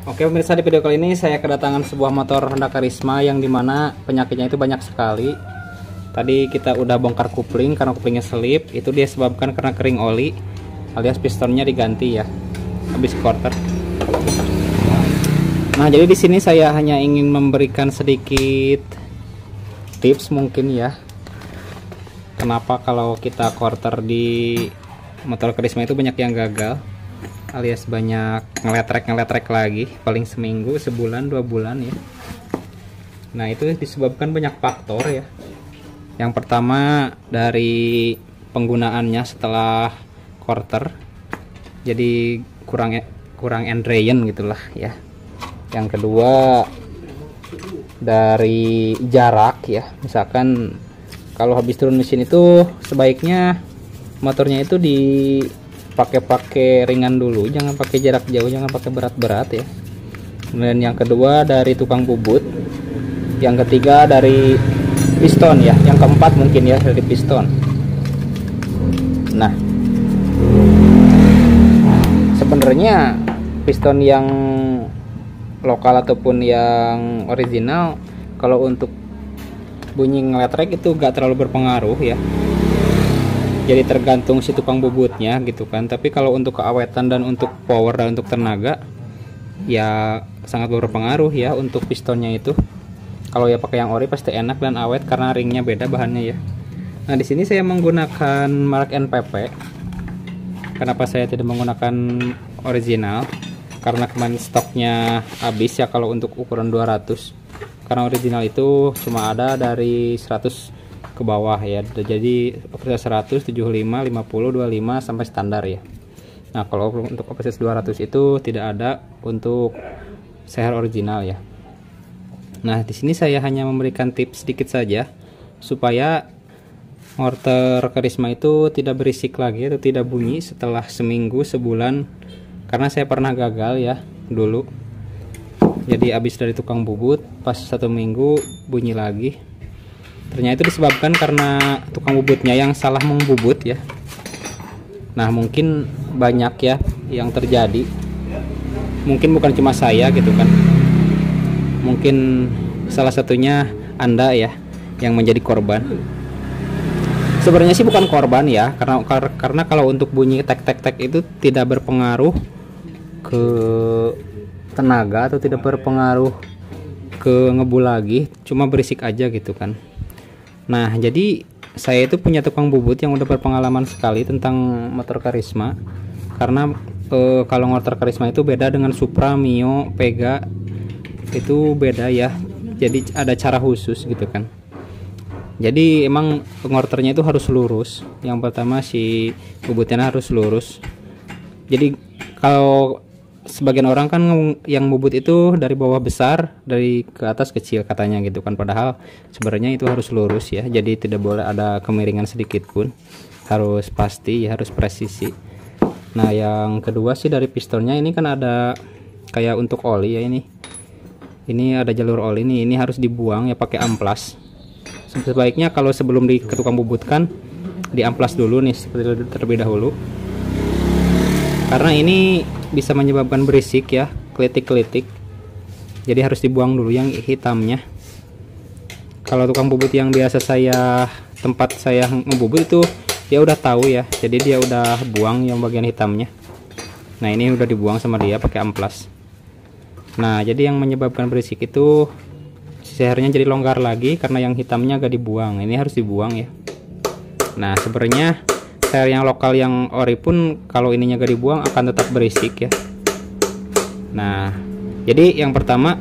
Oke pemirsa, di video kali ini saya kedatangan sebuah motor Honda Karisma yang dimana penyakitnya itu banyak sekali. Tadi kita udah bongkar kupling karena kuplingnya selip, itu dia sebabkan karena kering oli alias pistonnya diganti ya, habis quarter. Nah jadi di sini saya hanya ingin memberikan sedikit tips mungkin ya, kenapa kalau kita quarter di motor Karisma itu banyak yang gagal alias banyak ngeletrek lagi, paling seminggu, sebulan, 2 bulan ya. Nah itu disebabkan banyak faktor ya. Yang pertama dari penggunaannya setelah quarter, jadi kurang endrain gitulah ya. Yang kedua dari jarak ya, misalkan kalau habis turun mesin itu sebaiknya motornya itu pakai ringan dulu, jangan pakai jarak jauh, jangan pakai berat-berat ya. Kemudian yang kedua dari tukang bubut, yang ketiga dari piston ya, yang keempat mungkin ya dari piston. Nah sebenarnya piston yang lokal ataupun yang original kalau untuk bunyi ngeletrek itu gak terlalu berpengaruh ya, jadi tergantung si tukang bubutnya gitu kan. Tapi kalau untuk keawetan dan untuk power dan untuk tenaga ya sangat berpengaruh ya untuk pistonnya itu. Kalau ya pakai yang ori pasti enak dan awet karena ringnya beda bahannya ya. Nah di sini saya menggunakan merek NPP. Kenapa saya tidak menggunakan original? Karena kemarin stoknya habis ya kalau untuk ukuran 200. Karena original itu cuma ada dari 100 ke bawah ya, jadi kapasitas 100, 75, 50, 25 sampai standar ya. Nah kalau untuk kapasitas 200 itu tidak ada untuk seher original ya. Nah di sini saya hanya memberikan tips sedikit saja supaya motor Karisma itu tidak berisik lagi atau tidak bunyi setelah seminggu, sebulan, karena saya pernah gagal ya dulu. Jadi habis dari tukang bubut pas 1 minggu bunyi lagi. Ternyata itu disebabkan karena tukang bubutnya yang salah membubut ya. Nah mungkin banyak ya yang terjadi, mungkin bukan cuma saya gitu kan, mungkin salah satunya Anda ya yang menjadi korban. Sebenarnya sih bukan korban ya, karena kalau untuk bunyi tek tek tek itu tidak berpengaruh ke tenaga atau tidak berpengaruh ke ngebul lagi, cuma berisik aja gitu kan. Nah jadi saya itu punya tukang bubut yang udah berpengalaman sekali tentang motor Karisma. Karena kalau motor Karisma itu beda dengan Supra, Mio, Pega, itu beda ya. Jadi ada cara khusus gitu kan. Jadi emang ngorternya itu harus lurus. Yang pertama si bubutnya harus lurus. Jadi kalau sebagian orang kan yang bubut itu dari bawah besar, dari ke atas kecil katanya gitu kan, padahal sebenarnya itu harus lurus ya. Jadi tidak boleh ada kemiringan sedikit pun, harus pasti ya, harus presisi. Nah yang kedua sih dari pistonnya ini kan ada kayak untuk oli ya, ini ada jalur oli nih, ini harus dibuang ya pakai amplas. Sebaiknya kalau sebelum ke tukang bubut kan diamplas dulu nih seperti terlebih dahulu, karena ini bisa menyebabkan berisik ya, kelitik-kelitik. Jadi harus dibuang dulu yang hitamnya. Kalau tukang bubut yang biasa tempat saya ngebubut itu dia udah tahu ya, jadi dia udah buang yang bagian hitamnya. Nah ini udah dibuang sama dia pakai amplas. Nah jadi yang menyebabkan berisik itu sehernya jadi longgar lagi karena yang hitamnya gak dibuang. Ini harus dibuang ya. Nah sebenarnya seher yang lokal yang ori pun kalau ininya gak dibuang akan tetap berisik ya. Nah jadi yang pertama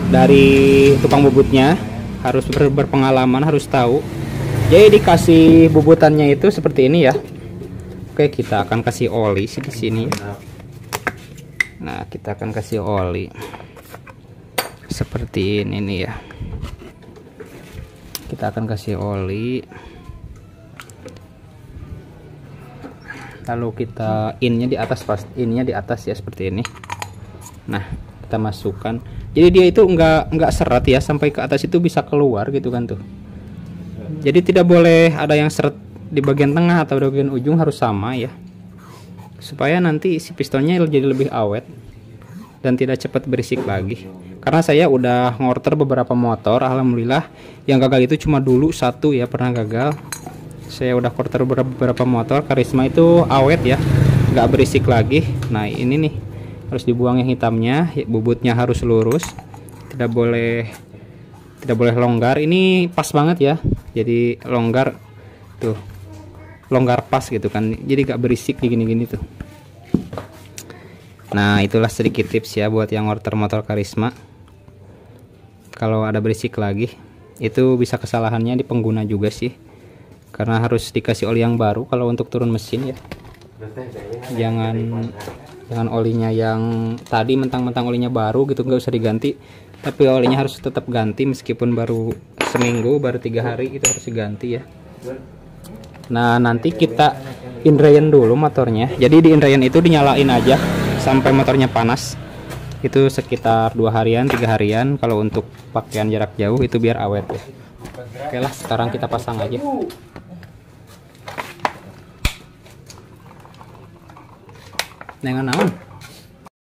dari tukang bubutnya harus berpengalaman, harus tahu. Jadi dikasih bubutannya itu seperti ini ya. Oke kita akan kasih oli di sini. Nah kita akan kasih oli seperti ini nih ya. Kita akan kasih oli, lalu kita innya di atas, innya di atas ya seperti ini. Nah kita masukkan, jadi dia itu enggak seret ya, sampai ke atas itu bisa keluar gitu kan tuh. Jadi tidak boleh ada yang seret di bagian tengah atau di bagian ujung, harus sama ya. supaya nanti si pistonnya jadi lebih awet dan tidak cepat berisik lagi. Karena saya udah ngorter beberapa motor, alhamdulillah yang gagal itu cuma dulu satu ya, pernah gagal. Saya udah order beberapa motor Karisma itu awet ya, nggak berisik lagi. Nah ini nih harus dibuang yang hitamnya, bubutnya harus lurus, tidak boleh longgar. Ini pas banget ya, jadi longgar tuh, longgar pas gitu kan, jadi nggak berisik gini-gini tuh. Nah itulah sedikit tips ya buat yang order motor Karisma. Kalau ada berisik lagi itu bisa kesalahannya di pengguna juga sih, karena harus dikasih oli yang baru kalau untuk turun mesin ya. Jangan olinya yang tadi mentang-mentang olinya baru gitu, nggak usah diganti, tapi olinya harus tetap ganti meskipun baru seminggu, baru 3 hari itu harus diganti ya. Nah nanti kita indrayan dulu motornya, jadi di indrayan itu dinyalain aja sampai motornya panas, itu sekitar 2 harian 3 harian kalau untuk pakaian jarak jauh itu biar awet ya. Oke lah, sekarang kita pasang aja. Dengan naon?